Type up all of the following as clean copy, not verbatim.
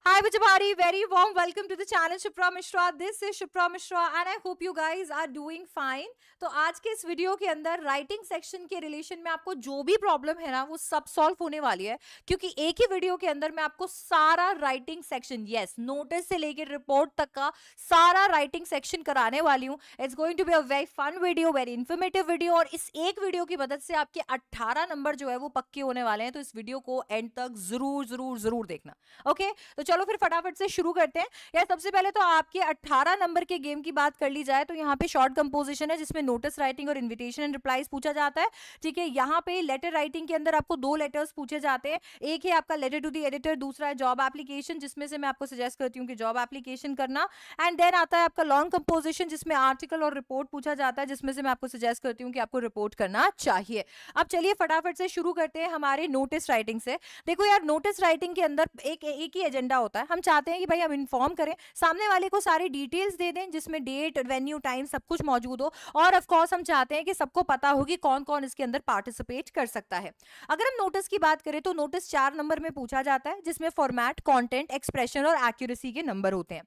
Hi Vijabari, very warm welcome to the channel Shipra Mishra. This is Shipra Mishra and I hope you guys are doing fine. तो आज के इस video के अंदर writing section के relation में आपको जो भी प्रॉब्लम है ना वो सब सॉल्व होने वाली है, क्योंकि एक ही वीडियो के अंदर मैं आपको सारा राइटिंग सेक्शन, यस, नोटिस से लेकर रिपोर्ट तक का सारा राइटिंग सेक्शन कराने वाली हूँ. It's going to be a very fun video, very informative video, और इस एक वीडियो की मदद से आपके 18 नंबर जो है वो पक्के होने वाले हैं. तो इस वीडियो को एंड तक जरूर जरूर जरूर देखना. ओके, तो चलो फिर फटाफट से शुरू करते हैं. यार सबसे पहले तो आपके 18 नंबर के गेम की बात कर ली जाए तो यहाँ पे शॉर्ट कंपोजिशन है जिसमें नोटिस राइटिंग और इन्विटेशन एंड रिप्लाईज पूछा जाता है. ठीक है, यहाँ पे लेटर राइटिंग के अंदर आपको 2 लेटर्स पूछे जाते हैं. एक है आपका लेटर टू द एडिटर, दूसरा है जॉब एप्लीकेशन, जिसमें से मैं आपको सजेस्ट करती हूँ कि जॉब एप्लीकेशन करना. एंड देन आता है आपका लॉन्ग कंपोजिशन जिसमें आर्टिकल और रिपोर्ट पूछा जाता है, जिसमें से मैं आपको सजेस्ट करती हूँ कि आपको रिपोर्ट करना चाहिए. अब चलिए फटाफट से शुरू करते हैं हमारे नोटिस राइटिंग से. देखो यार, नोटिस राइटिंग के अंदर एक ही एजेंडा होता है. हम चाहते हैं कि भाई हम इन्फॉर्म करें, सामने वाले को सारी डिटेल्स दे दें जिसमें डेट, वेन्यू, टाइम सब कुछ मौजूद हो, और ऑफ कोर्स हम चाहते हैं कि सबको पता हो कि कौन कौन इसके अंदर पार्टिसिपेट कर सकता है. अगर हम नोटिस की बात करें तो नोटिस 4 नंबर में पूछा जाता है जिसमें फॉर्मेट, कंटेंट, एक्सप्रेशन और एक्यूरेसी के नंबर होते हैं.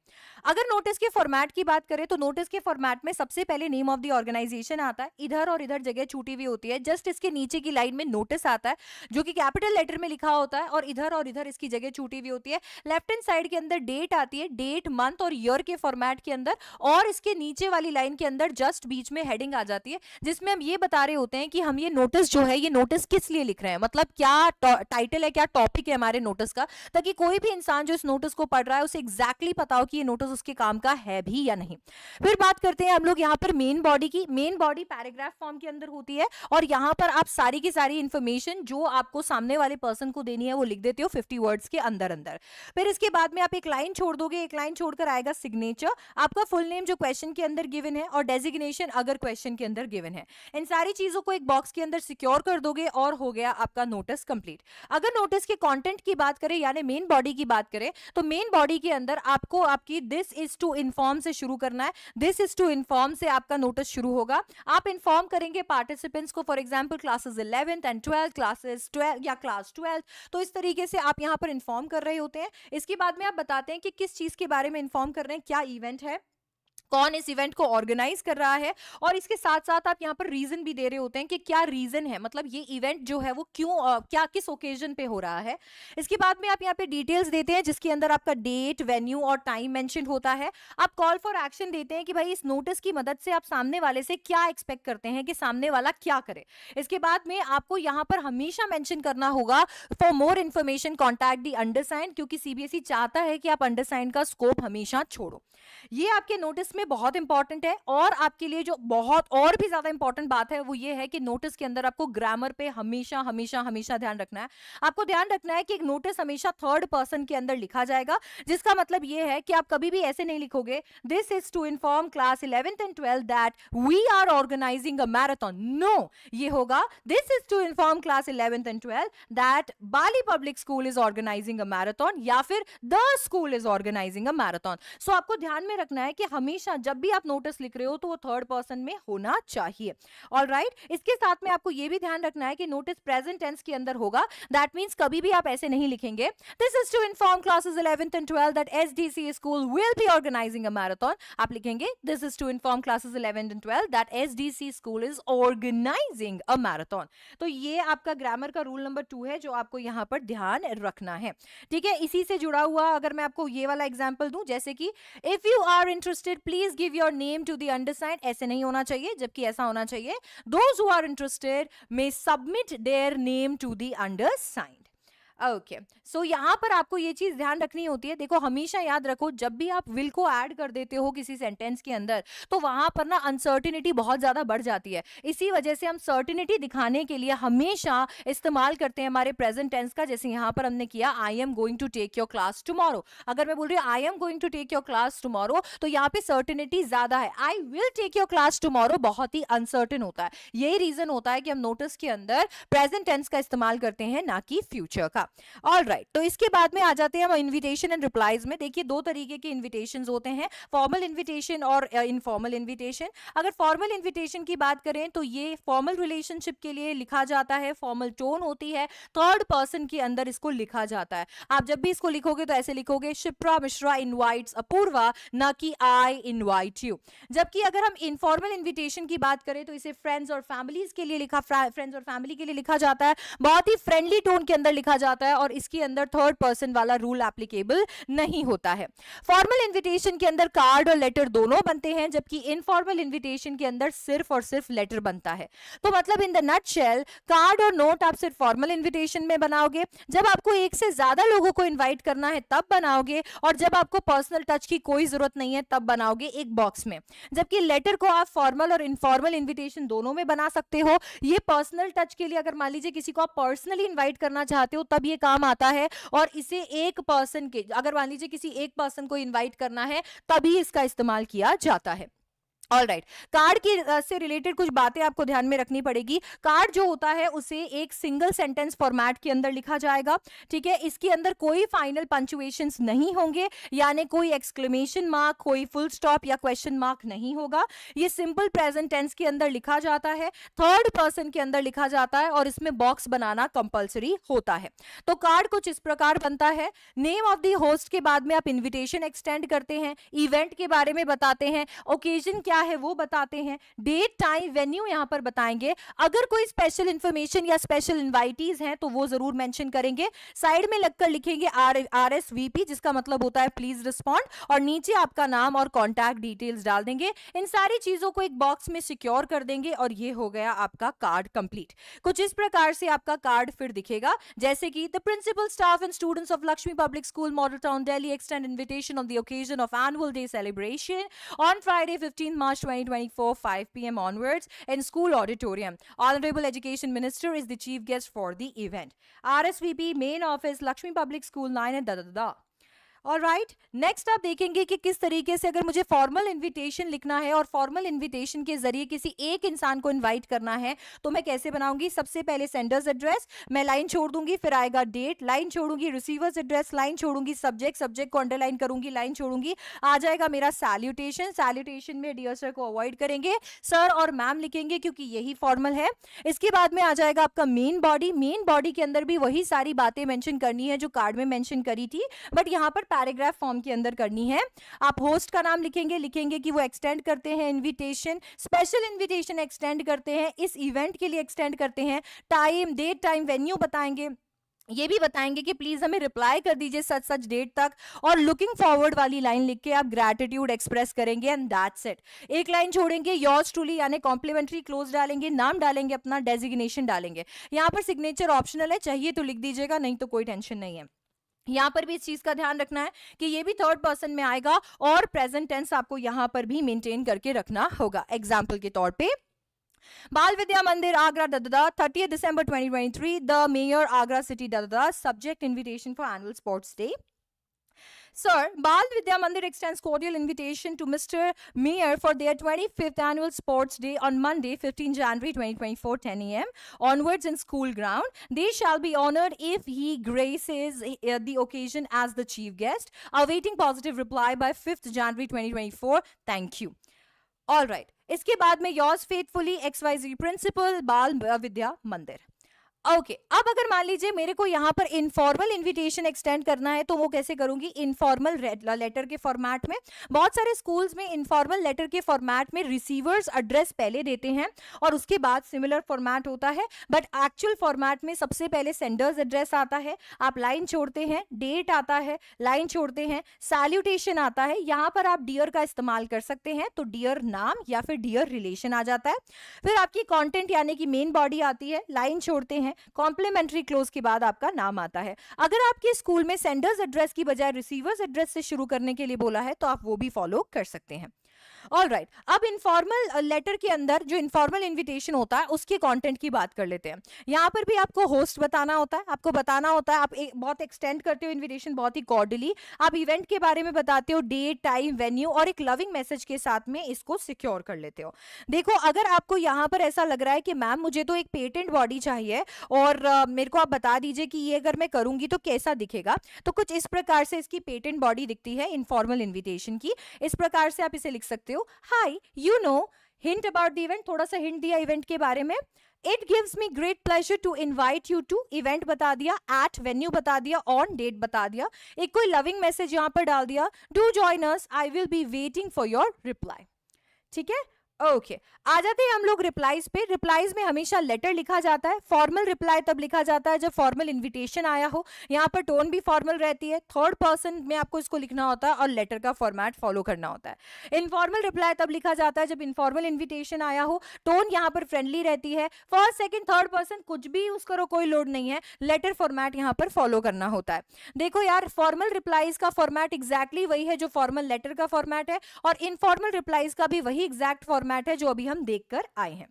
अगर नोटिस के फॉर्मेट की बात करें तो नोटिस के फॉर्मेट में सबसे पहले नेम ऑफ द ऑर्गेनाइजेशन आता है. इधर और इधर जगह छूटी हुई होती है. जस्ट इसके नीचे की लाइन में नोटिस आता है जो कि कैपिटल लेटर में लिखा होता है, और इधर इसकी जगह छूटी हुई होती है. लेफ्ट हैंड साइड के अंदर डेट आती है, डेट, मंथ और ईयर के फॉर्मेट के अंदर, और इसके नीचे वाली लाइन के अंदर जस्ट बीच में हेडिंग आ जाती है जिसमें हम ये बता रहे होते हैं कि हम ये नोटिस जो है ये नोटिस किस लिए लिख रहे हैं, मतलब क्या टाइटल है, क्या टॉपिक है हमारे नोटिस का, ताकि कोई भी इंसान जो इस नोटिस को पढ़ रहा है उसे एग्जैक्टली पता हो कि ये नोटिस उसके काम का है भी या नहीं. फिर बात करते हैं हम लोग यहाँ पर मेन बॉडी की. मेन बॉडी पैराग्राफ फॉर्म के अंदर होती है, और यहाँ पर आप सारी की सारी इंफॉर्मेशन जो आपको सामने वाले पर्सन को देनी है वो लिख देते हो 50 वर्ड्स के अंदर अंदर. फिर इसके बाद में आप एक लाइन छोड़ दोगे, एक लाइन छोड़कर आएगा सिग्नेचर, आपका फुल नेम जो क्वेश्चन के अंदर गिवन है, और डेजिग्नेशन अगर क्वेश्चन के अंदर गिवन है. इन सारी चीजों को एक बॉक्स के अंदर सिक्योर कर दोगे और हो गया आपका नोटिस कंप्लीट. अगर नोटिस के कंटेंट की बात करें यानी मेन बॉडी की बात करें तो मेन बॉडी के अंदर आपको आपकी दिस इज टू इन्फॉर्म से शुरू करना है. दिस इज टू इन्फॉर्म से आपका नोटिस शुरू होगा. आप इन्फॉर्म करेंगे पार्टिसिपेंट्स को, for example classes 11th and 12th, classes 12 या क्लास 12. तो इस तरीके से आप यहाँ पर इन्फॉर्म कर रहे होते हैं. इसके बाद में आप बताते हैं कि किस चीज के बारे में इन्फॉर्म कर रहे हैं, क्या इवेंट है, कौन इस इवेंट को ऑर्गेनाइज कर रहा है, और इसके साथ साथ आप यहाँ पर रीजन भी दे रहे होते हैं कि क्या रीजन है, मतलब ये इवेंट जो है वो क्यों, क्या किस ओकेजन पे हो रहा है. इसके बाद में आप यहाँ पे डिटेल्स देते हैं जिसके अंदर आपका डेट, वेन्यू और टाइम मेंशन होता है. आप कॉल फॉर एक्शन देते हैं कि भाई इस नोटिस की मदद से आप सामने वाले से क्या एक्सपेक्ट करते हैं कि सामने वाला क्या करे. इसके बाद में आपको यहाँ पर हमेशा मेंशन करना होगा फॉर मोर इन्फॉर्मेशन कॉन्टैक्ट दी अंडरसाइंड, क्योंकि सीबीएसई चाहता है कि आप अंडरसाइंड का स्कोप हमेशा छोड़ो. ये आपके नोटिस में बहुत इंपॉर्टेंट है. और आपके लिए जो बहुत और भी ज्यादा इंपॉर्टेंट बात है वो ये है कि नोटिस के अंदर आपको ग्रामर पे हमेशा हमेशा हमेशा ध्यान रखना है. आपको ध्यान रखना है कि एक नोटिस हमेशा थर्ड पर्सन के अंदर लिखा जाएगा, जिसका मतलब ये है कि आप कभी भी ऐसे नहीं लिखोगे this is to inform class 11th and 12th that we are organising a marathon. No, ये होगा this is to inform class 11th and 12th that Bali public school is organising a marathon, या फिर the school is organising a marathon. So आपको ध्यान में रखना है कि हमेशा जब भी आप नोटिस लिख रहे हो तो वो थर्ड पर्सन में होना चाहिए. ऑलराइट, इसके साथ में आपको ये भी ध्यान रखना है कि नोटिस प्रेजेंट टेंस के अंदर होगा. दैट मींस कभी भी आप ऐसे नहीं लिखेंगे this is to inform classes 11th and 12th that SDC school will be organizing a marathon. आप लिखेंगे this is to inform classes 11th and 12th that SDC school is organising a marathon. तो ये आपका grammar का rule number 2 है जो आपको यहाँ पर ध्यान रखना है. ठीक है, इसी से जुड़ा हुआ अगर मैं आपको ये वाला एग्जाम्पल दूं, जैसे कि if you are interested please give your name to the undersigned. ऐसे नहीं होना चाहिए, जबकि ऐसा होना चाहिए those who are interested may submit their name to the undersigned. Okay, so यहाँ पर आपको ये चीज ध्यान रखनी होती है. देखो हमेशा याद रखो जब भी आप विल को ऐड कर देते हो किसी सेंटेंस के अंदर तो वहां पर ना अनसर्टिनिटी बहुत ज्यादा बढ़ जाती है. इसी वजह से हम सर्टिनिटी दिखाने के लिए हमेशा इस्तेमाल करते हैं हमारे प्रेजेंट टेंस का. जैसे यहाँ पर हमने किया I am going to take your class tomorrow. अगर मैं बोल रही हूँ I am going to take your class tomorrow तो यहाँ पे सर्टिनिटी ज्यादा है. I will take your class tomorrow बहुत ही अनसर्टिन होता है. यही रीजन होता है कि हम नोटिस के अंदर प्रेजेंट टेंस का इस्तेमाल करते हैं ना कि फ्यूचर का. ऑल राइट, तो इसके बाद में आ जाते हैं हम इन्विटेशन एंड रिप्लाईज में। देखिए दो तरीके के इन्विटेशन होते हैं, फॉर्मल इन्विटेशन और इनफॉर्मल इन्विटेशन। अगर फॉर्मल इन्विटेशन की बात करें तो ये फॉर्मल रिलेशनशिप के लिए लिखा जाता है, फॉर्मल टोन होती है, थर्ड पर्सन के अंदर इसको लिखा जाता है। आप जब भी इसको लिखोगे तो ऐसे लिखोगे, शिप्रा मिश्रा इनवाइट्स अपूर्वा, ना कि आई इनवाइट यू। जबकि अगर हम इनफॉर्मल इन्विटेशन की बात करें तो इसे फ्रेंड्स और फैमिलीज के लिए फ्रेंड्स और फैमिली के लिए लिखा जाता है, बहुत ही फ्रेंडली टोन के अंदर लिखा जाता है और इसके अंदर थर्ड पर्सन वाला रूल एप्लीकेबल नहीं होता है। फॉर्मल इन्विटेशन के अंदर कार्ड और लेटर दोनों बनते हैं, जबकि इनफॉर्मल इन्विटेशन के अंदर सिर्फ और सिर्फ लेटर बनता है। तो मतलब इन द नटशेल, कार्ड और नोट आप सिर्फ फॉर्मल इन्विटेशन में बनाओगे, जब आपको एक से ज्यादा लोगों को इनवाइट करना है तब बनाओगे, और जब आपको पर्सनल टच की कोई जरूरत नहीं है तब बनाओगे एक बॉक्स में। जबकि लेटर को आप फॉर्मल और इनफॉर्मल इन्विटेशन दोनों में बना सकते हो। ये पर्सनल टच के लिए, अगर मान लीजिए किसी को आप पर्सनली इनवाइट करना चाहते हो तब ये काम आता है, और इसे एक पर्सन के, अगर मान लीजिए किसी एक पर्सन को इनवाइट करना है तभी इसका इस्तेमाल किया जाता है। ऑल राइट, कार्ड की से रिलेटेड कुछ बातें आपको ध्यान में रखनी पड़ेगी। कार्ड जो होता है उसे एक सिंगल सेंटेंस फॉर्मेट के अंदर लिखा जाएगा, ठीक है। इसके अंदर कोई फाइनल पंक्चुएशंस नहीं होंगे, यानी कोई एक्सक्लेमेशन मार्क, कोई फुल स्टॉप या क्वेश्चन मार्क नहीं होगा। ये सिंपल प्रेजेंट टेंस के अंदर लिखा जाता है, थर्ड पर्सन के अंदर लिखा जाता है, और इसमें बॉक्स बनाना कंपल्सरी होता है। तो कार्ड कुछ इस प्रकार बनता है। नेम ऑफ द होस्ट के बाद में आप इन्विटेशन एक्सटेंड करते हैं, इवेंट के बारे में बताते हैं, ओकेजन क्या है वो बताते हैं, डेट टाइम वेन्यू यहां पर बताएंगे। अगर कोई स्पेशल इंफॉर्मेशन या स्पेशल इनवाइटीज हैं तो वो जरूर मेंशन करेंगे। साइड में लगकर लिखेंगे RSVP, जिसका मतलब होता है प्लीज रिस्पॉन्ड, और नीचे आपका नाम और कॉन्टैक्ट डिटेल्स डाल देंगे। इन सारी चीजों को एक बॉक्स में सिक्योर कर देंगे और ये हो गया आपका कार्ड कंप्लीट। कुछ इस प्रकार से आपका कार्ड फिर दिखेगा, जैसे कि the principal, staff and students of Lakshmi public school, model town, Delhi extend invitation on the occasion of annual day celebration on Friday 15 March 2024, 5 p.m. onwards in school auditorium. Honorable Education Minister is the chief guest for the event. RSVP, main office, Lakshmi Public School 9 and da. Alright, next आप देखेंगे कि किस तरीके से अगर मुझे formal invitation लिखना है और फॉर्मल इनविटेशन के जरिए किसी एक इंसान को इनवाइट करना है तो मैं कैसे बनाऊंगी। सबसे पहले सेंडर्स एड्रेस, मैं लाइन छोड़ दूंगी, फिर आएगा डेट, लाइन छोड़ूंगी, रिसीवर्स एड्रेस, लाइन छोड़ूंगी, सब्जेक्ट को अंडरलाइन करूंगी, लाइन छोड़ूंगी, आ जाएगा मेरा सैल्यूटेशन। सैल्यूटेशन में डियर सर को अवॉइड करेंगे, सर और मैम लिखेंगे क्योंकि यही फॉर्मल है। इसके बाद में आ जाएगा आपका मेन बॉडी। मेन बॉडी के अंदर भी वही सारी बातें मेंशन करनी है जो कार्ड में मेंशन करी थी, बट यहां पर पैराग्राफ फॉर्म के अंदर करनी है। आप होस्ट का नाम लिखेंगे कि वो एक्सटेंड करते हैं इनविटेशन, स्पेशल इनविटेशन एक्सटेंड करते हैं, इस इवेंट के लिए एक्सटेंड करते हैं, टाइम, डेट टाइम वेन्यू बताएंगे, ये भी बताएंगे कि प्लीज हमें रिप्लाई कर दीजिए सच सच डेट तक, और लुकिंग फॉरवर्ड वाली लाइन लिख के आप ग्रैटिट्यूड एक्सप्रेस करेंगे एंड दैट्स इट। एक लाइन छोड़ेंगे, योर्स ट्रूली यानी कॉम्प्लीमेंट्री क्लोज डालेंगे, नाम डालेंगे, अपना डेजिग्नेशन डालेंगे। यहां पर सिग्नेचर ऑप्शनल है, चाहिए तो लिख दीजिएगा, नहीं तो कोई टेंशन नहीं है। यहां पर भी इस चीज का ध्यान रखना है कि ये भी थर्ड पर्सन में आएगा और प्रेजेंट टेंस आपको यहां पर भी मेंटेन करके रखना होगा। एग्जांपल के तौर पे, बाल विद्या मंदिर आगरा दददा 30 December 2023, the mayor Agra city दददा, subject invitation for annual sports day. Sir, Bal Vidya Mandir extends cordial invitation to Mr. Mayor for their 25th annual sports day on Monday, 15 January 2024, 10 a.m. onwards in school ground. They shall be honored if he graces the occasion as the chief guest. Awaiting positive reply by 5th January 2024. Thank you. All right. इसके बाद में yours faithfully XYZ principal बाल विद्या मंदिर। Okay, अब अगर मान लीजिए मेरे को यहाँ पर इनफॉर्मल इनविटेशन एक्सटेंड करना है तो वो कैसे करूंगी, इनफॉर्मल लेटर के फॉर्मेट में। बहुत सारे स्कूल्स में इनफॉर्मल लेटर के फॉर्मेट में रिसीवर्स एड्रेस पहले देते हैं और उसके बाद सिमिलर फॉर्मेट होता है, बट एक्चुअल फॉर्मेट में सबसे पहले सेंडर्स एड्रेस आता है, आप लाइन छोड़ते हैं, डेट आता है, लाइन छोड़ते हैं, सैल्यूटेशन आता है। यहाँ पर आप डियर का इस्तेमाल कर सकते हैं, तो डियर नाम या फिर डियर रिलेशन आ जाता है। फिर आपकी कॉन्टेंट यानी कि मेन बॉडी आती है, लाइन छोड़ते हैं, कॉम्प्लीमेंट्री क्लोज के बाद आपका नाम आता है। अगर आपके स्कूल में सेंडर्स एड्रेस की बजाय रिसीवर्स एड्रेस से शुरू करने के लिए बोला है तो आप वो भी फॉलो कर सकते हैं। ऑल राइट, अब इनफॉर्मल लेटर के अंदर जो इनफॉर्मल इन्विटेशन होता है उसके कंटेंट की बात कर लेते हैं। यहाँ पर भी आपको होस्ट बताना होता है, आपको बताना होता है, आप बहुत एक्सटेंड करते हो इन्विटेशन बहुत ही कॉर्डली, आप इवेंट के बारे में बताते हो, डेट, टाइम, वेन्यू और एक लविंग मैसेज के साथ में इसको सिक्योर कर लेते हो। देखो, अगर आपको यहाँ पर ऐसा लग रहा है कि मैम मुझे तो एक पेटेंट बॉडी चाहिए और मेरे को आप बता दीजिए कि ये अगर मैं करूंगी तो कैसा दिखेगा, तो कुछ इस प्रकार से इसकी पेटेंट बॉडी दिखती है इनफॉर्मल इन्विटेशन की। इस प्रकार से आप इसे लिख सकते हो, hi you know hint about the event, थोड़ा सा हिंट दिया इवेंट के बारे में। It gives me great pleasure to invite you to, event बता दिया, एट वेन्यू बता दिया, ऑन डेट बता दिया, एक कोई लविंग मैसेज यहां पर डाल दिया, do join us, I will be waiting for your reply. ठीक है, ओके आ जाते हैं हम लोग रिप्लाईज पे। रिप्लाईज में हमेशा लेटर लिखा जाता है, फॉर्मल रिप्लाई तब लिखा जाता है जब फॉर्मल इन्विटेशन आया हो, यहाँ पर टोन भी फॉर्मल रहती है, थर्ड पर्सन में आपको इसको लिखना होता है और लेटर का फॉर्मेट फॉलो करना होता है। इनफॉर्मल रिप्लाई तब लिखा जाता है जब इनफॉर्मल इन्विटेशन आया हो, टोन यहाँ पर फ्रेंडली रहती है, फर्स्ट सेकंड थर्ड पर्सन कुछ भी यूज करो, कोई लोड नहीं है, लेटर फॉर्मेट यहाँ पर फॉलो करना होता है। देखो यार, फॉर्मल रिप्लाईज का फॉर्मेट एग्जैक्टली वही है जो फॉर्मल लेटर का फॉर्मेट है, और इनफॉर्मल रिप्लाईज का भी वही एग्जैक्ट फॉर्मेट है जो अभी हम देखकर आए हैं।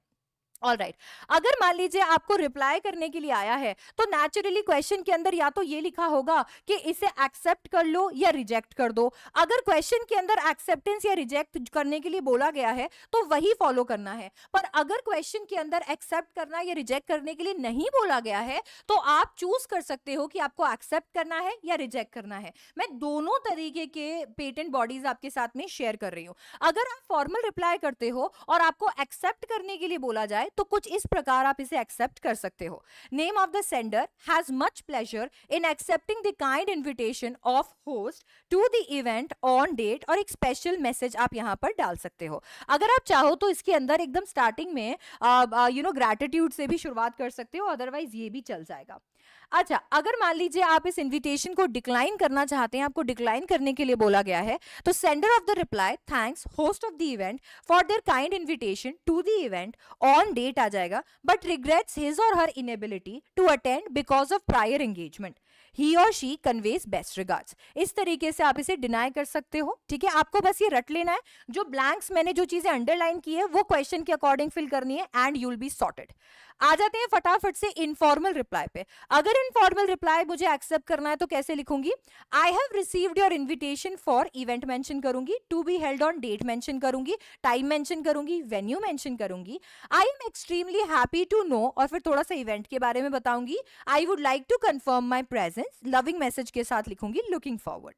ऑल राइट, अगर मान लीजिए आपको रिप्लाई करने के लिए आया है तो नेचुरली क्वेश्चन के अंदर या तो ये लिखा होगा कि इसे एक्सेप्ट कर लो या रिजेक्ट कर दो। अगर क्वेश्चन के अंदर एक्सेप्टेंस या रिजेक्ट करने के लिए बोला गया है तो वही फॉलो करना है, पर अगर क्वेश्चन के अंदर एक्सेप्ट करना या रिजेक्ट करने के लिए नहीं बोला गया है तो आप चूज कर सकते हो कि आपको एक्सेप्ट करना है या रिजेक्ट करना है। मैं दोनों तरीके के पेटेंट बॉडीज आपके साथ में शेयर कर रही हूं। अगर आप फॉर्मल रिप्लाई करते हो और आपको एक्सेप्ट करने के लिए बोला जाए तो कुछ इस प्रकार आप इसे एक्सेप्ट कर सकते हो, name of the sender has much pleasure in accepting the kind invitation of host to the event on date, और एक स्पेशल मैसेज आप यहां पर डाल सकते हो। अगर आप चाहो तो इसके अंदर एकदम स्टार्टिंग में ग्रैटिट्यूड से भी शुरुआत कर सकते हो, अदरवाइज ये भी चल जाएगा। अच्छा, अगर मान लीजिए आप इस इनविटेशन को डिक्लाइन करना चाहते हैं, आपको डिक्लाइन करने के लिए बोला गया है, तो sender of the reply thanks host of the event for their kind invitation to the event on date आ जाएगा, बट रिग्रेट्स हिज और her inability to attend because of prior engagement, he और शी कन्वेज बेस्ट रिगार्ड्स। इस तरीके से आप इसे deny कर सकते हो। ठीक है, आपको बस ये रट लेना है, जो ब्लैंक्स मैंने जो चीजें अंडरलाइन की है वो क्वेश्चन के अकॉर्डिंग फिल करनी है and you will be sorted. आ जाते हैं फटाफट से इनफॉर्मल रिप्लाई पे। अगर इनफॉर्मल रिप्लाई मुझे एक्सेप्ट करना है तो कैसे लिखूंगी, I have received your invitation for, event mention करूंगी, to be held on date mention करूंगी, टाइम मेंशन करूंगी, वेन्यू मेंशन करूंगी, I am extremely happy to know, और फिर थोड़ा सा इवेंट के बारे में बताऊंगी, I would like to confirm my presence, loving message के साथ लिखूंगी लुकिंग फॉरवर्ड।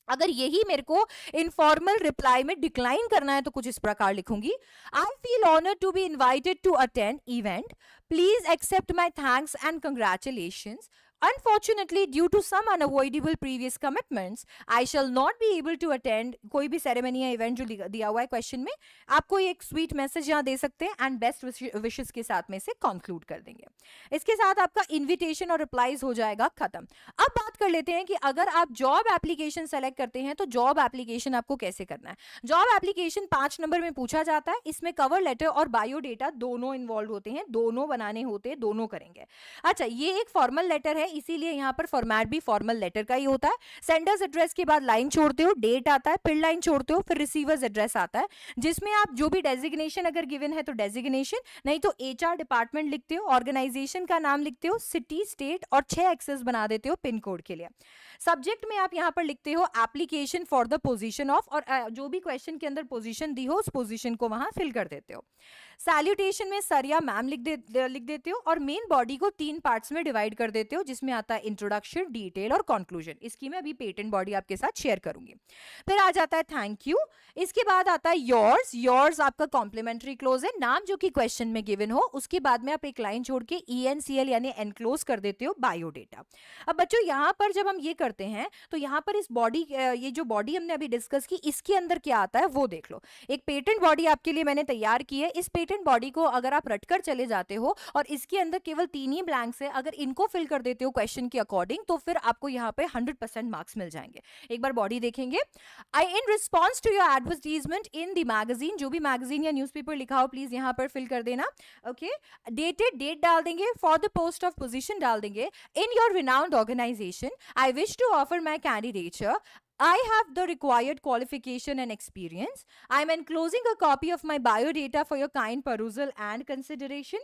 अगर यही मेरे को इनफॉर्मल रिप्लाई में डिक्लाइन करना है तो कुछ इस प्रकार लिखूंगी, I feel honoured to be invited to attend event, please accept my thanks and congratulations, unfortunately due to some unavoidable previous commitments I shall not be able to attend। कोई भी सेरेमनी या इवेंट जो दिया हुआ है question में, आपको एक स्वीट मैसेज यहाँ दे सकते हैं एंड बेस्ट विशेस के साथ में से कंक्लूड कर देंगे। इसके साथ आपका इन्विटेशन और रिप्लाईज हो जाएगा खत्म। अब बात कर लेते हैं कि अगर आप जॉब एप्लीकेशन सेलेक्ट करते हैं तो जॉब एप्लीकेशन आपको कैसे करना है। जॉब एप्लीकेशन 5 नंबर में पूछा जाता है, इसमें कवर लेटर और बायोडेटा दोनों इन्वॉल्व होते हैं, दोनों बनाने होते हैं, दोनों करेंगे। अच्छा, ये एक फॉर्मल लेटर है, इसीलिए यहाँ पर फॉर्मेट भी फॉर्मल लेटर का ही होता है। सेंडर्स एड्रेस के बाद लाइन छोड़ते हो, डेट आता है, फिर लाइन छोड़ते हो, फिर रिसीवर्स एड्रेस आता है, जिसमें आप जो भी डेजिग्नेशन अगर गिवन है तो डेजिग्नेशन, नहीं तो एचआर डिपार्टमेंट लिखते हो, ऑर्गेनाइजेशन का नाम लिखते हो, सिटी, स्टेट और 6 एक्सेस बना देते हो पिन कोड के लिए। सब्जेक्ट में आप यहाँ पर लिखते हो application for the position of, और जो भी क्वेश्चन के अंदर पोजीशन दी हो उस पोजीशन को वहां फिल कर देते हो। सैल्यूटेशन में सर या मैम लिख देते हो, और मेन बॉडी को 3 पार्ट्स में डिवाइड कर देते हो, जिसमें आता है इंट्रोडक्शन, डिटेल और कंक्लूजन। इसकी मैं अभी पेटेंट बॉडी आपके साथ शेयर करूंगी। फिर आ जाता है थैंक यू, इसके बाद आता है योर्स। योर्स आपका कॉम्प्लीमेंट्री क्लोज है, नाम जो कि क्वेश्चन में गिवन हो, उसके बाद में आप एक लाइन छोड़ के ENCL यानी एनक्लोज कर देते हो बायोडेटा। अब बच्चों यहाँ पर जब हम ये करते हैं तो यहाँ पर इस बॉडी, ये जो बॉडी हमने अभी डिस्कस की, इसके अंदर क्या आता है वो देख लो। एक पेटेंट बॉडी आपके लिए मैंने तैयार की है। इस पेटेंट बॉडी को अगर आप रटकर चले जाते हो और इसके अंदर केवल 3 ही ब्लैंक्स है, अगर इनको फिल कर देते हो क्वेश्चन के अकॉर्डिंग तो फिर आपको यहाँ पे 100% मार्क्स मिल जाएंगे। एक बार बॉडी देखेंगे, I in response to your advertisement in the magazine, जो भी मैगजीन या न्यूज़पेपर लिखा हो प्लीज यहाँ पर फिल कर देना। ओके, डेटेड, डेट डाल देंगे, for the post of position डाल देंगे, in your renowned organisation I wish to offer my candidature I have the required qualification and experience. I am enclosing a copy of my biodata for your kind perusal and consideration.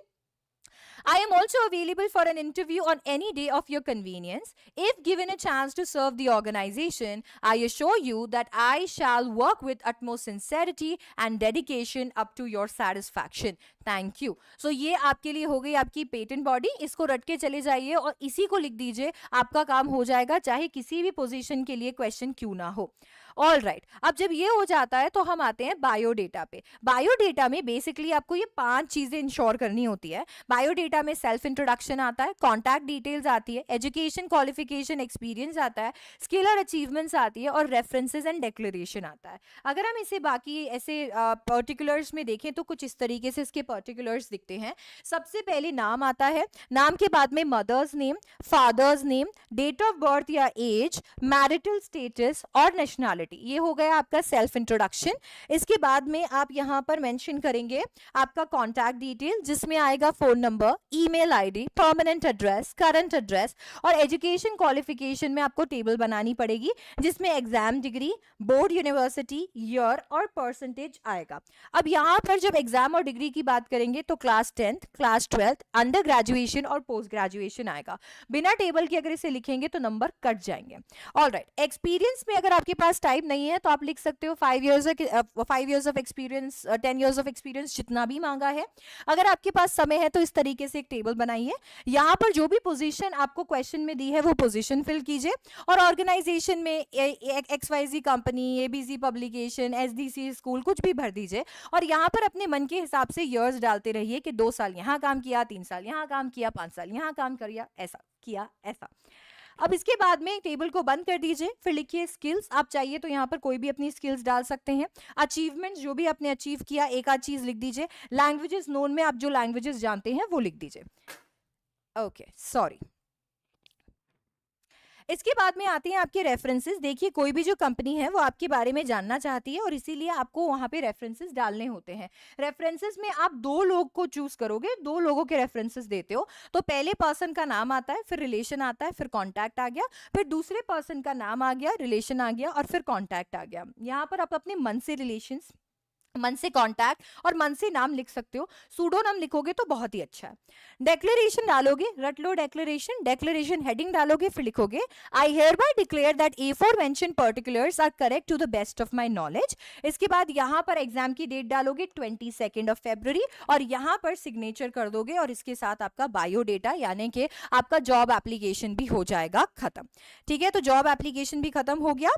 I am also available for an interview on any day of your convenience. If given a chance to serve the organization, I assure you that I shall work with utmost sincerity and dedication up to your satisfaction. Thank you. So ये आपके लिए हो गई आपकी patent body. इसको रट के चले जाइए और इसी को लिख दीजिए. आपका काम हो जाएगा, चाहे किसी भी पोजीशन के लिए क्वेश्चन क्यों ना हो. ऑल राइट, अब जब ये हो जाता है तो हम आते हैं बायोडेटा पे. बायोडेटा में बेसिकली आपको ये 5 चीजें इंश्योर करनी होती है. बायोडेटा में सेल्फ इंट्रोडक्शन आता है, कॉन्टैक्ट डिटेल्स आती है, एजुकेशन क्वालिफिकेशन एक्सपीरियंस आता है, स्किल और अचीवमेंट्स आती है और रेफरेंसेस एंड डिक्लेरेशन आता है. अगर हम इसे बाकी ऐसे पर्टिकुलर्स में देखें तो कुछ इस तरीके से इसके पर्टिकुलर्स दिखते हैं. सबसे पहले नाम आता है. नाम के बाद में mother's name, father's name, date of birth या एज, मैरिटल स्टेटस और नेशनैलिटी. ये हो गया आपका सेल्फ इंट्रोडक्शन. इसके बाद में आप यहाँ पर मेंशन करेंगे आपका कॉन्टैक्ट डिटेल, जिसमें आएगा phone number, email ID, permanent address, current address और एजुकेशन क्वालिफिकेशन में आपको टेबल बनानी पड़ेगी, जिसमें exam degree, board university, year और परसेंटेज आएगा. अब यहाँ पर जब एग्जाम और डिग्री की बात करेंगे तो class 10th, class 12th, under graduation और पोस्ट ग्रेजुएशन आएगा. बिना टेबल के अगर इसे लिखेंगे तो नंबर कट जाएंगे. ऑल राइट, एक्सपीरियंस में अगर आपके पास टाइप नहीं है तो आप लिख सकते हो 5 years of experience, 10 years of experience, जितना भी मांगा है. अगर आपके पास समय है तो इस तरीके से एक टेबल बनाइए. यहाँ पर जो भी पोजीशन आपको क्वेश्चन में दी है वो पोजीशन फिल कीजिए और ऑर्गेनाइजेशन में XYZ company, ABC publication, SDC school कुछ भी भर दीजिए और यहाँ पर अपने मन के हिसाब से ईयर्स डालते रहिए कि 2 साल यहाँ काम किया, 3 साल यहाँ काम किया, 5 साल यहाँ काम किया, ऐसा किया, ऐसा. अब इसके बाद में टेबल को बंद कर दीजिए. फिर लिखिए स्किल्स. आप चाहिए तो यहाँ पर कोई भी अपनी स्किल्स डाल सकते हैं. अचीवमेंट्स, जो भी आपने अचीव किया, एक आध चीज लिख दीजिए. लैंग्वेजेस नोन में आप जो लैंग्वेजेस जानते हैं वो लिख दीजिए. Okay, sorry. इसके बाद में आते हैं आपके रेफरेंसेस. देखिए, कोई भी जो कंपनी है वो आपके बारे में जानना चाहती है और इसीलिए आपको वहां पे रेफरेंसेस डालने होते हैं. रेफरेंसेस में आप 2 लोग को चूज करोगे, 2 लोगों के रेफरेंसेस देते हो. तो पहले पर्सन का नाम आता है, फिर रिलेशन आता है, फिर कॉन्टैक्ट आ गया, फिर दूसरे पर्सन का नाम आ गया, रिलेशन आ गया और फिर कॉन्टैक्ट आ गया. यहाँ पर आप अपने मन से रिलेशन, मन से कॉन्टैक्ट और मन से नाम लिख सकते हो. सूडोनाम लिखोगे तो बहुत ही अच्छा है. डेक्लेरेशन डालोगे, रट लो डेक्लेरेशन. डेक्लेरेशन हेडिंग डालोगे, फिर लिखोगे I hereby declare that A4 mention particulars are correct to the best of my knowledge. इसके बाद यहाँ पर एग्जाम की डेट डालोगे 22 फरवरी और यहाँ पर सिग्नेचर कर दोगे और इसके साथ आपका बायोडेटा यानी कि आपका जॉब एप्लीकेशन भी हो जाएगा खत्म. ठीक है, तो जॉब एप्लीकेशन भी खत्म हो गया.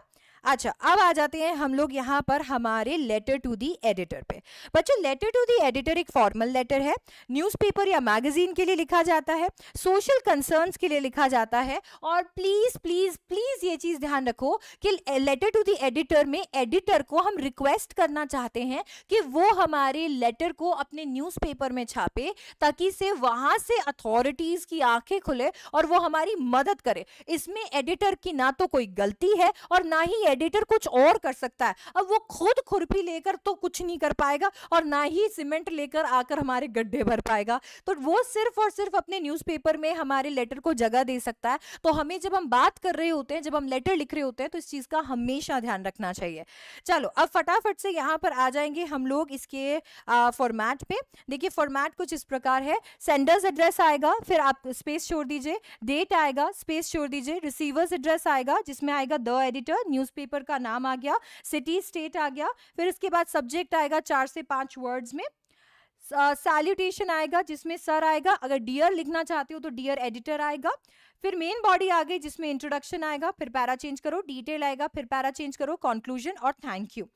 अच्छा, अब आ जाते हैं हम लोग यहाँ पर हमारे लेटर टू दी एडिटर पे. बच्चों, लेटर टू दी एडिटर एक फॉर्मल लेटर है. न्यूज़पेपर या मैगजीन के लिए लिखा जाता है, सोशल कंसर्न्स के लिए लिखा जाता है. और प्लीज प्लीज प्लीज ये चीज ध्यान रखो कि लेटर टू दी एडिटर में एडिटर को हम रिक्वेस्ट करना चाहते हैं कि वो हमारे लेटर को अपने न्यूज़पेपर में छापे, ताकि से वहां से अथॉरिटीज की आंखें खुले और वो हमारी मदद करे. इसमें एडिटर की ना तो कोई गलती है और ना ही एडिटर कुछ और कर सकता है. अब वो खुद खुरपी लेकर तो कुछ नहीं कर पाएगा और ना ही सीमेंट लेकर आकर हमारे गड्ढे भर पाएगा. तो वो सिर्फ और सिर्फ अपने न्यूज़पेपर में हमारे लेटर को जगह दे सकता है. तो हमें जब हम बात कर रहे होते हैं, जब हम लेटर लिख रहे होते हैं, तो इस चीज का हमेशा ध्यान रखना चाहिए. चलो, अब फटाफट से यहाँ पर आ जाएंगे हम लोग इसके फॉर्मेट पे. देखिए, फॉर्मेट कुछ इस प्रकार है. सेंडर्स एड्रेस आएगा, फिर आप स्पेस छोड़ दीजिए. डेट आएगा, स्पेस छोड़ दीजिए. रिसीवर्स एड्रेस आएगा, जिसमें आएगा द एडिटर, न्यूज़पेपर का नाम आ गया, सिटी स्टेट आ गया. फिर इसके बाद सब्जेक्ट आएगा 4 से 5 वर्ड्स में. सैल्यूटेशन आएगा, जिसमें सर आएगा. अगर डियर लिखना चाहते हो तो डियर एडिटर आएगा. फिर मेन बॉडी आ गई, जिसमें इंट्रोडक्शन आएगा, फिर पैरा चेंज करो, डिटेल आएगा, फिर पैरा चेंज करो, कंक्लूजन और थैंक यू.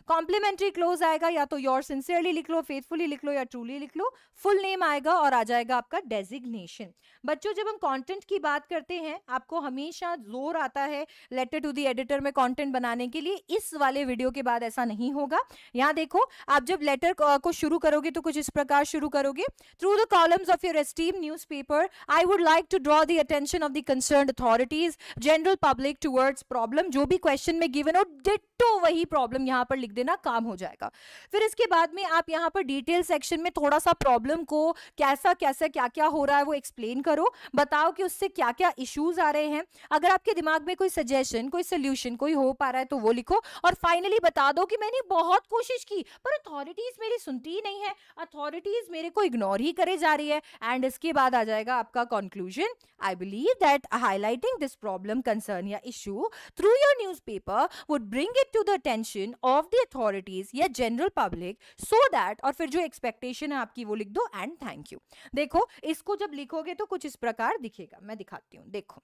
कॉम्प्लीमेंट्री क्लोज आएगा, या तो योर सिंसियरली लिख लो, फेथफुली लिख लो या ट्रूली लिख लो. फुल नेम आएगा और आ जाएगा आपका डेजिग्नेशन. बच्चों, जब हम कंटेंट की बात करते हैं, आपको हमेशा जोर आता है लेटर टू द एडिटर में कंटेंट बनाने के लिए. इस वाले वीडियो के बाद ऐसा नहीं होगा. यहाँ देखो, आप जब लेटर को शुरू करोगे तो कुछ इस प्रकार शुरू करोगे. Through the columns of your esteem newspaper, I would like to draw the attention attention of the concerned authorities, general public towards problem. जो भी क्वेश्चन में गिवन हो डिट्टो वही प्रॉब्लम यहाँ पर लिख देना, काम हो जाएगा. फिर इसके बाद में आप यहाँ पर डिटेल सेक्शन में थोड़ा सा प्रॉब्लम को कैसा कैसा क्या क्या हो रहा है वो एक्सप्लेन करो, बताओ कि उससे क्या क्या इश्यूज आ रहे हैं. अगर आपके दिमाग में कोई सजेशन, कोई सोल्यूशन, कोई हो पा रहा है तो वो लिखो. और फाइनली बता दो कि मैंने बहुत कोशिश की पर अथॉरिटीज मेरी सुनती ही नहीं है, अथॉरिटीज मेरे को इग्नोर ही करे जा रही है. एंड इसके बाद आ जाएगा आपका conclusion. I believe that highlighting this problem, concern या issue through your newspaper would bring it to the attention of the authorities या जनरल पब्लिक सो दैट, और फिर जो एक्सपेक्टेशन है आपकी वो लिख दो. And thank you. देखो इसको जब लिखोगे तो कुछ इस प्रकार दिखेगा, मैं दिखाती हूँ. देखो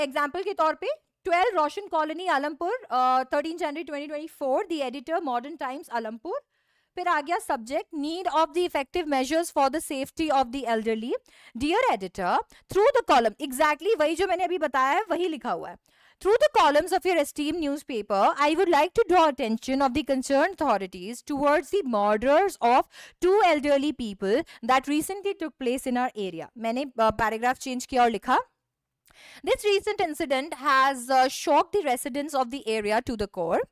एग्जाम्पल के तौर पे 12 रोशन कॉलोनी आलमपुर, 13 जनवरी 2024, the editor modern times Alampur. फिर आ गया subject, need of the effective measures for the safety of the elderly. Dear editor, through the column, exactly वही जो मैंने अभी बताया है वही लिखा हुआ है. Through the columns of your esteemed newspaper, I would like to draw attention of the concerned authorities towards the murders of 2 elderly people that recently took place in our area. मैंने paragraph change किया और लिखा, this recent incident has shocked the residents of the area to the core.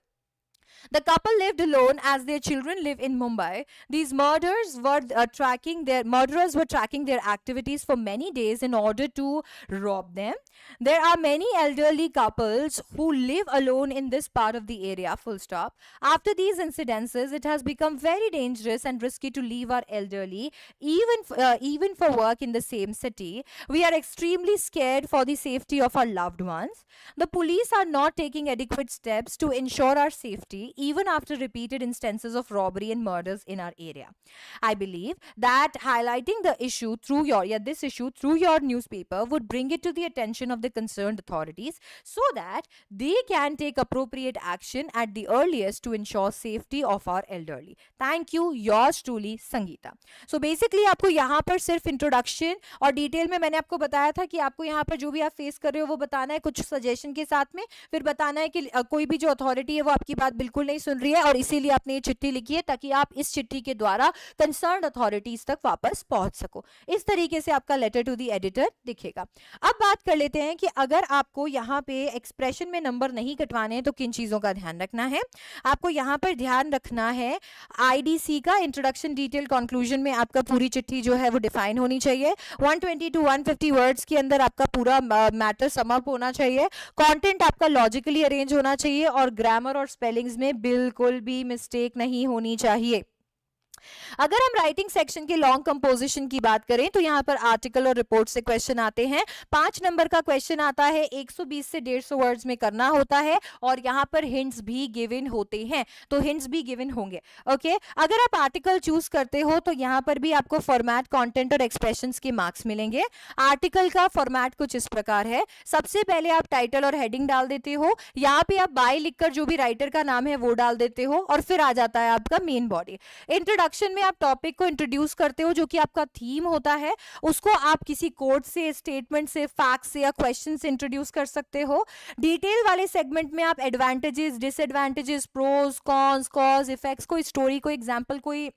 The couple lived alone as their children live in Mumbai. These murderers were tracking their activities for many days in order to rob them. There are many elderly couples who live alone in this part of the area, full stop. After these incidences, it has become very dangerous and risky to leave our elderly, even for work in the same city. We are extremely scared for the safety of our loved ones. The police are not taking adequate steps to ensure our safety, even after repeated instances of robbery and murders in our area. I believe that highlighting the issue through this issue through your newspaper would bring it to the attention of the concerned authorities so that they can take appropriate action at the earliest to ensure safety of our elderly. Thank you, yours truly, Sangeeta. So basically आपको यहाँ पर सिर्फ introduction और detail में मैंने आपको बताया था कि आपको यहाँ पर जो भी आप फेस कर रहे हो वो बताना है कुछ सजेशन के साथ में, फिर बताना है कि कोई भी जो अथॉरिटी है वो आपकी बात बिल्कुल नहीं सुन रही है और इसीलिए आपने ये चिट्ठी लिखी है ताकि आप इस चिट्ठी के द्वारा कंसर्न्ड अथॉरिटीज तक वापस पहुंच सको. इस तरीके से आपका लेटर टू द एडिटर दिखेगा. अब बात कर लेते हैं कि अगर आपको यहाँ पे एक्सप्रेशन में नंबर नहीं कटवाने हैं तो किन चीजों का ध्यान रखना है. आपको यहाँ पर ध्यान रखना है आईडीसी का, इंट्रोडक्शन डिटेल कंक्लूजन में आपका पूरी चिट्ठी जो है वो डिफाइन होनी चाहिए. 120 to 150 वर्ड्स के अंदर आपका पूरा मैटर सम अप होना चाहिए. कंटेंट आपका लॉजिकली अरेंज होना चाहिए और ग्रामर और स्पेलिंग्स में बिल्कुल भी मिस्टेक नहीं होनी चाहिए. अगर हम राइटिंग सेक्शन के लॉन्ग कंपोजिशन की बात करें तो यहाँ पर आर्टिकल और रिपोर्ट से क्वेश्चन आते हैं. 5 नंबर का क्वेश्चन आता है, 120 से 150 वर्ड्स में करना होता है और यहाँ पर हिंट्स भी गिवन होते हैं, तो हिंट्स भी गिवन होंगे. ओके, अगर आप आर्टिकल चूज करते हो तो यहाँ पर भी आपको फॉर्मेट, कंटेंट और एक्सप्रेशंस के मार्क्स मिलेंगे. आर्टिकल का फॉर्मेट कुछ इस प्रकार है. सबसे पहले आप टाइटल और हेडिंग डाल देते हो, यहाँ पे आप बाय लिखकर जो भी राइटर का नाम है वो डाल देते हो और फिर आ जाता है आपका मेन बॉडी. इंट्रोडक्शन में आप टॉपिक को इंट्रोड्यूस करते हो जो कि आपका थीम होता है, उसको आप किसी कोट से, स्टेटमेंट से, फैक्ट से या क्वेश्चन से इंट्रोड्यूस कर सकते हो. डिटेल वाले सेगमेंट में आप advantages, disadvantages, pros, cons, cause, effects, कोई स्टोरी, कोई एग्जांपल, कोई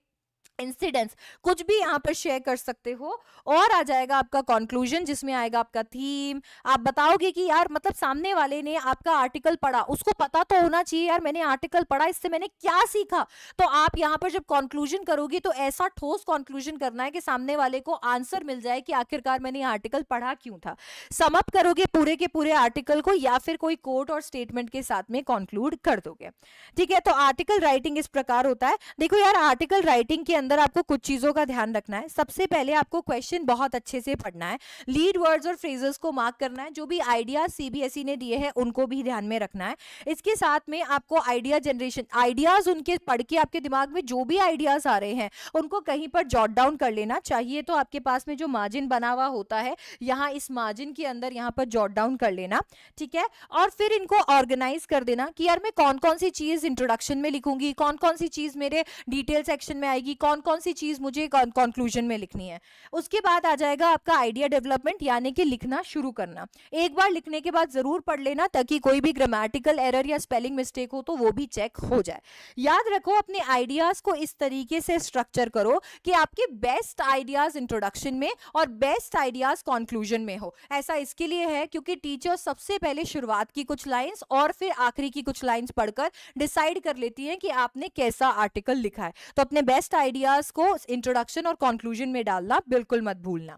इंसिडेंट्स कुछ भी यहाँ पर शेयर कर सकते हो. और आ जाएगा आपका कंक्लूजन जिसमें आएगा आपका थीम. आप बताओगे कि यार मतलब सामने वाले ने आपका आर्टिकल पढ़ा, उसको पता तो होना चाहिए यार मैंने आर्टिकल पढ़ा, इससे मैंने क्या सीखा. तो आप यहाँ पर जब कंक्लूजन करोगे तो ऐसा ठोस कंक्लूजन करना है कि सामने वाले को आंसर मिल जाए कि आखिरकार मैंने आर्टिकल पढ़ा क्यों था. सम अप करोगे पूरे के पूरे आर्टिकल को या फिर कोई कोट और स्टेटमेंट के साथ में कंक्लूड कर दोगे. ठीक है, तो आर्टिकल राइटिंग इस प्रकार होता है. देखो यार, आर्टिकल राइटिंग के अंदर आपको कुछ चीजों का ध्यान रखना है. सबसे पहले आपको क्वेश्चन बहुत अच्छे से पढ़ना है, लीड वर्ड्स और फ्रेजेस को मार्क करना है, जो भी आइडियाज सीबीएसई ने दिए हैं उनको भी ध्यान में रखना है. इसके साथ में आपको आइडिया जनरेशन, आइडियाज उनके पढ़ के आपके दिमाग में जो भी आइडियाज आ रहे हैं उनको कहीं पर जॉट डाउन कर लेना चाहिए. तो आपके पास में जो मार्जिन बना हुआ होता है यहाँ इस मार्जिन के अंदर यहाँ पर जॉट डाउन कर लेना. ठीक है, और फिर इनको ऑर्गेनाइज कर देना कि यार मैं कौन कौन सी चीज इंट्रोडक्शन में लिखूंगी, कौन कौन सी चीज मेरे डिटेल सेक्शन में आएगी, कौन कौन कौन सी चीज मुझे कंक्लूजन में लिखनी है। उसके बाद आ जाएगा आपका आइडिया डेवलपमेंट, यानी कि लिखना शुरू करना। एक बार लिखने के बाद जरूर पढ़ लेना ताकि कोई भी ग्रामेटिकल एरर या स्पेलिंग मिस्टेक हो तो वो भी चेक हो जाए। याद रखो अपने आइडियाज को इस तरीके से स्ट्रक्चर करो कि आपके बेस्ट आइडियाज इंट्रोडक्शन में और बेस्ट आइडियाज कंक्लूजन में हो। ऐसा इसके लिए है क्योंकि टीचर सबसे पहले शुरुआत की कुछ लाइंस और फिर आखिरी की कुछ लाइंस पढ़कर डिसाइड कर लेती हैं कि आपने कैसा आर्टिकल लिखा है। तो अपने बेस्ट आइडियाज को इंट्रोडक्शन और कंक्लूजन में डालना बिल्कुल मत भूलना।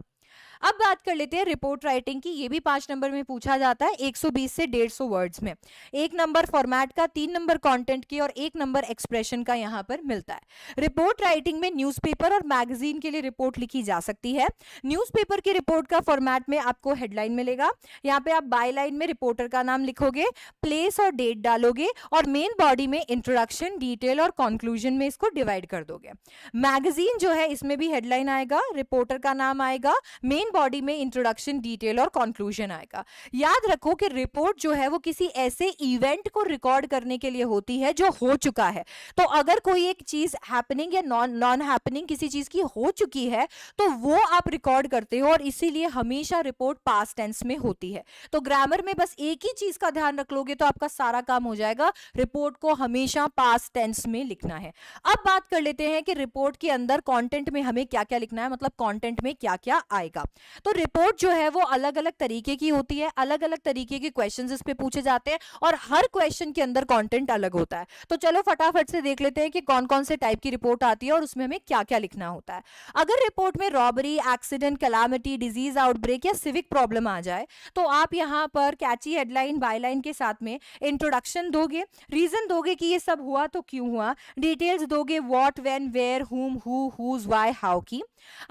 अब बात कर लेते हैं रिपोर्ट राइटिंग की। ये भी 5 नंबर में पूछा जाता है, 120 से 150 वर्ड्स में। 1 नंबर फॉर्मेट का, 3 नंबर कंटेंट की और 1 नंबर एक्सप्रेशन का यहाँ पर मिलता है। रिपोर्ट राइटिंग में न्यूज़पेपर और मैगजीन के लिए रिपोर्ट लिखी जा सकती है। न्यूज़पेपर की रिपोर्ट का फॉर्मेट में आपको हेडलाइन मिलेगा, यहाँ पे आप बाय लाइन में रिपोर्टर का नाम लिखोगे, प्लेस और डेट डालोगे और मेन बॉडी में इंट्रोडक्शन, डिटेल और कंक्लूजन में इसको डिवाइड कर दोगे। मैगजीन जो है इसमें भी हेडलाइन आएगा, रिपोर्टर का नाम आएगा, मेन बॉडी में इंट्रोडक्शन, डिटेल और कंक्लूजन आएगा। याद रखो कि रिपोर्ट जो है वो किसी ऐसे इवेंट को रिकॉर्ड करने के लिए होती है जो हो चुका है। तो अगर कोई एक चीज हैपनिंग या नॉन हैपनिंग किसी चीज की हो चुकी है तो वो आप रिकॉर्ड करते हो और इसीलिए हमेशा रिपोर्ट पास्ट टेंस में होती है। तो ग्रामर में बस एक ही चीज का ध्यान रख लोगे तो आपका सारा काम हो जाएगा। रिपोर्ट को हमेशा पास्ट टेंस में लिखना है। अब बात कर लेते हैं कि रिपोर्ट के अंदर कंटेंट में हमें क्या क्या लिखना है, मतलब कंटेंट में क्या क्या आएगा। तो रिपोर्ट जो है वो अलग अलग तरीके की होती है, अलग अलग तरीके के क्वेश्चंस इस पे पूछे जाते हैं और हर क्वेश्चन के अंदर कंटेंट अलग होता है। तो चलो फटाफट से देख लेते हैं कि कौन कौन से टाइप की रिपोर्ट आती है और उसमें हमें क्या क्या लिखना होता है। अगर रिपोर्ट में robbery, accident, calamity, disease outbreak या सिविक प्रॉब्लम आ जाए तो आप यहाँ पर कैची हेडलाइन, बायलाइन के साथ में इंट्रोडक्शन दोगे, रीजन दोगे कि ये सब हुआ तो क्यों हुआ, डिटेल्स दोगे व्हाट, व्हेन, वेयर, हुम, हु, हुज, व्हाई, हाउ की।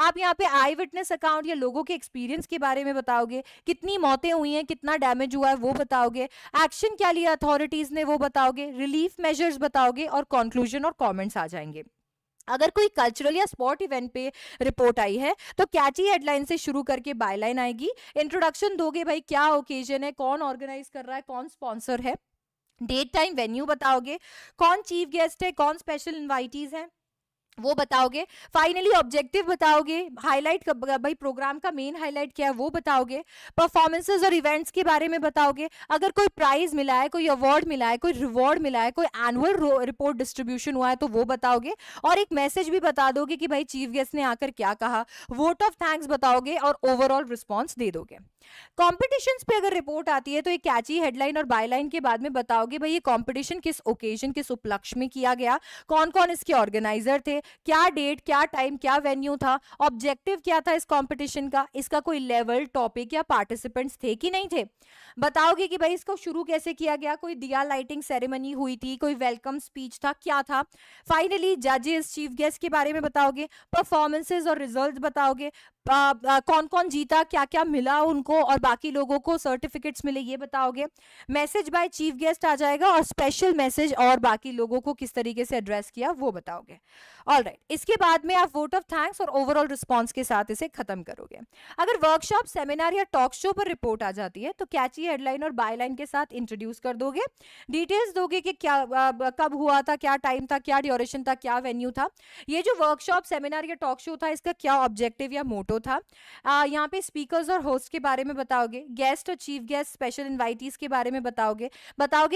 आप यहाँ पे आई विटनेस अकाउंट या लोगों के एक्सपीरियंस के बारे में बताओगे, कितनी मौतें हुई हैं, कितना डैमेज हुआ है वो बताओगे, एक्शन क्या लिया अथॉरिटीज ने वो बताओगे, रिलीफ मेजर्स बताओगे और कंक्लूजन और कमेंट्स आ जाएंगे। अगर कोई कल्चरल या स्पोर्ट इवेंट पे रिपोर्ट आई है तो कैची हेडलाइन से शुरू करके बायलाइन आएगी। इंट्रोडक्शन दोगे, भाई क्या ओकेजन है, कौन ऑर्गेनाइज कर रहा है, कौन स्पॉन्सर है, डेट, टाइम, वेन्यू बताओगे, कौन चीफ गेस्ट है, कौन स्पेशल इनवाइटीज है वो बताओगे। फाइनली ऑब्जेक्टिव बताओगे, हाईलाइट भाई प्रोग्राम का मेन हाईलाइट क्या है वो बताओगे, परफॉर्मेंसेस और इवेंट्स के बारे में बताओगे, अगर कोई प्राइज मिला है, कोई अवार्ड मिला है, कोई रिवॉर्ड मिला है, कोई एनुअल रिपोर्ट डिस्ट्रीब्यूशन हुआ है तो वो बताओगे और एक मैसेज भी बता दोगे कि भाई चीफ गेस्ट ने आकर क्या कहा, वोट ऑफ थैंक्स बताओगे और ओवरऑल रिस्पॉन्स दे दोगे। कॉम्पिटिशन्स पे अगर रिपोर्ट आती है तो एक कैची हेडलाइन और बायलाइन के बाद में बताओगे भाई ये कॉम्पिटिशन किस ओकेजन, किस उपलक्ष्य में किया गया, कौन कौन इसके ऑर्गेनाइजर थे, क्या डेट, क्या टाइम, क्या वेन्यू था, ऑब्जेक्टिव क्या था इस कंपटीशन का, इसका कोई लेवल, टॉपिक या पार्टिसिपेंट्स थे कि नहीं थे। बताओगे कि भाई इसको शुरू कैसे किया गया, कोई दिया लाइटिंग सेरेमनी हुई थी, कोई वेलकम स्पीच था, क्या था। फाइनली जजेस, चीफ गेस्ट के बारे में बताओगे, परफॉर्मेंसेस और रिजल्ट्स बताओगे, कौन कौन जीता, क्या क्या मिला उनको और बाकी लोगों को सर्टिफिकेट्स मिले ये बताओगे। मैसेज बाय चीफ गेस्ट आ जाएगा और स्पेशल मैसेज और बाकी लोगों को किस तरीके से एड्रेस किया वो बताओगे। ऑलराइट, इसके बाद में आप वोट ऑफ थैंक्स और ओवरऑल रिस्पांस के साथ इसे खत्म करोगे। अगर वर्कशॉप, सेमिनार या टॉक शो पर रिपोर्ट आ जाती है तो कैची हेडलाइन और बायलाइन के साथ इंट्रोड्यूस कर दोगे, डिटेल्स दोगे कि क्या कब हुआ था, क्या टाइम था, क्या ड्यूरेशन था, क्या वेन्यू था, ये जो वर्कशॉप, सेमिनार या टॉक शो था इसका क्या ऑब्जेक्टिव या मोटो था। यहाँ पे स्पीकर्स और होस्ट के बारे में बताओगे, गेस्ट और चीफ गेस्ट, स्पेशल इनवाइटीज के बारे में बताओगे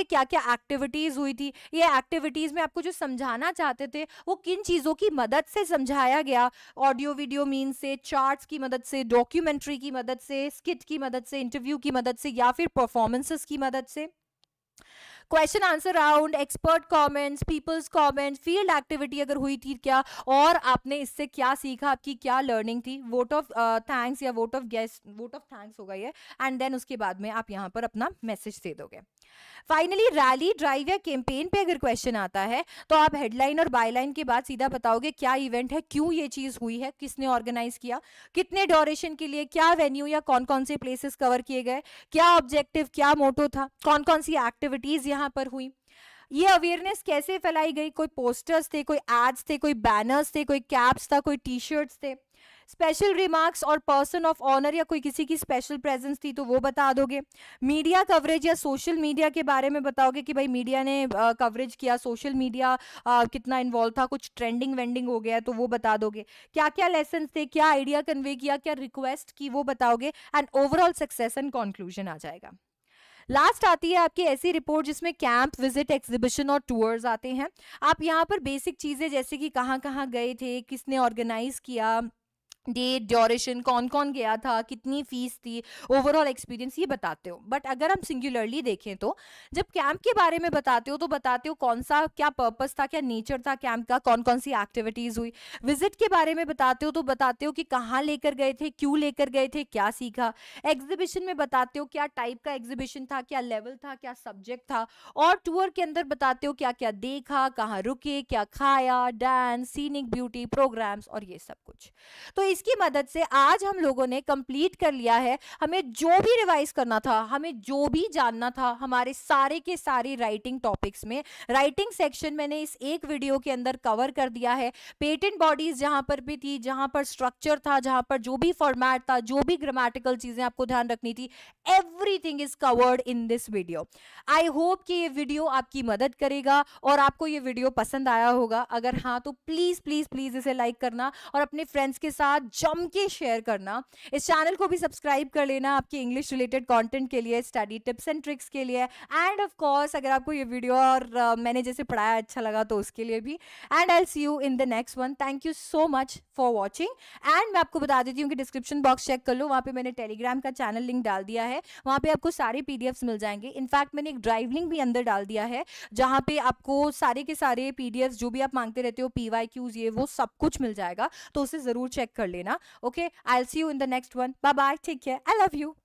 क्या क्या एक्टिविटीज हुई थी, ये एक्टिविटीज में आपको जो समझाना चाहते थे वो किन चीजों की मदद से समझाया गया, ऑडियो वीडियो मीन से, चार्ट्स की मदद से, डॉक्यूमेंट्री की मदद से, स्किट की मदद से, इंटरव्यू की मदद से या फिर परफॉर्मेंसेस की मदद से। Question answer round, expert comments, people's comment, field activity अगर हुई थी क्या और आपने इससे क्या सीखा, आपकी क्या लर्निंग थी, वोट ऑफ थैंक्स या वोट ऑफ थैंक्स होगा ये, एंड देन उसके बाद में आप यहाँ पर अपना मैसेज दे दोगे। फाइनली रैली, ड्राइव या कैंपेन पे अगर क्वेश्चन आता है तो आप हेडलाइन और बायलाइन के बाद सीधा बताओगे क्या इवेंट है, क्यों ये चीज हुई है, किसने ऑर्गेनाइज किया, कितने ड्यूरेशन के लिए, क्या वेन्यू या कौन कौन से प्लेसेस कवर किए गए, क्या ऑब्जेक्टिव, क्या मोटो था, कौन कौन सी एक्टिविटीज यहाँ पर हुई, ये अवेयरनेस कैसे फैलाई गई, कोई पोस्टर्स थे, कोई एड्स थे, कोई बैनर्स थे, कोई कैप्स था, कोई टी शर्ट्स थे, स्पेशल रिमार्क्स और पर्सन ऑफ ऑनर या कोई किसी की स्पेशल प्रेजेंस थी तो वो बता दोगे। मीडिया कवरेज या सोशल मीडिया के बारे में बताओगे कि भाई मीडिया ने कवरेज किया, सोशल मीडिया कितना इन्वॉल्व था, कुछ ट्रेंडिंग वेंडिंग हो गया तो वो बता दोगे। क्या क्या लेसन थे, क्या आइडिया कन्वे किया, क्या रिक्वेस्ट की, वो बताओगे। And overall success and conclusion आ जाएगा। लास्ट आती है आपकी ऐसी रिपोर्ट जिसमें कैंप, विजिट, एग्जीबिशन और टूर्स आते हैं। आप यहाँ पर बेसिक चीजें जैसे कि कहाँ कहाँ गए थे, किसने ऑर्गेनाइज किया, डेट, ड्यूरेशन, कौन कौन गया था, कितनी फीस थी, ओवरऑल एक्सपीरियंस, ये बताते हो। बट अगर हम सिंगुलरली देखें तो जब कैंप के बारे में बताते हो तो बताते हो कौन सा, क्या पर्पस था, क्या नेचर था कैंप का, कौन कौन सी एक्टिविटीज हुई। विजिट के बारे में बताते हो तो बताते हो कि कहाँ लेकर गए थे, क्यों लेकर गए थे, क्या सीखा। एग्जीबिशन में बताते हो क्या टाइप का एग्जीबिशन था, क्या लेवल था, क्या सब्जेक्ट था। और टूर के अंदर बताते हो क्या क्या देखा, कहाँ रुके, क्या खाया, डांस, सीनिक ब्यूटी, प्रोग्राम्स और ये सब कुछ। तो इसकी मदद से आज हम लोगों ने कंप्लीट कर लिया है। हमें जो भी रिवाइज करना था, हमें जो भी जानना था, हमारे सारे के सारे राइटिंग टॉपिक्स में राइटिंग सेक्शन मैंने इस एक वीडियो के अंदर कवर कर दिया है। पेटेंट बॉडीज जहां पर भी थी, जहां पर स्ट्रक्चर था, जहां पर जो भी फॉर्मेट था, जो भी ग्रामेटिकल चीजें आपको ध्यान रखनी थी, everything is covered in this video. I hope कि ये वीडियो आपकी मदद करेगा और आपको ये वीडियो पसंद आया होगा। अगर हाँ तो प्लीज प्लीज प्लीज इसे लाइक करना और अपने फ्रेंड्स के साथ जम के शेयर करना। इस चैनल को भी सब्सक्राइब कर लेना आपके इंग्लिश रिलेटेड कंटेंट के लिए, स्टडी टिप्स एंड ट्रिक्स के लिए, एंड ऑफ कोर्स अगर आपको ये वीडियो और मैंने जैसे पढ़ाया अच्छा लगा तो उसके लिए भी। And I see you in the next one. Thank you so much for watching. And मैं आपको बता देती हूँ कि डिस्क्रिप्शन बॉक्स चेक कर लो, वहाँ पे मैंने टेलीग्राम का चैनल लिंक डाल दिया है, वहाँ पे आपको सारे पीडीएफ्स मिल जाएंगे। इनफैक्ट मैंने एक ड्राइव लिंक भी अंदर डाल दिया है जहाँ पे आपको सारे के सारे पीडीएफ्स जो भी आप मांगते रहते हो, पीवाईक्यूज, ये वो सब कुछ मिल जाएगा, तो उसे जरूर चेक कर लेना। Okay, I'll see you in the next one. Bye bye. Take care. I love you.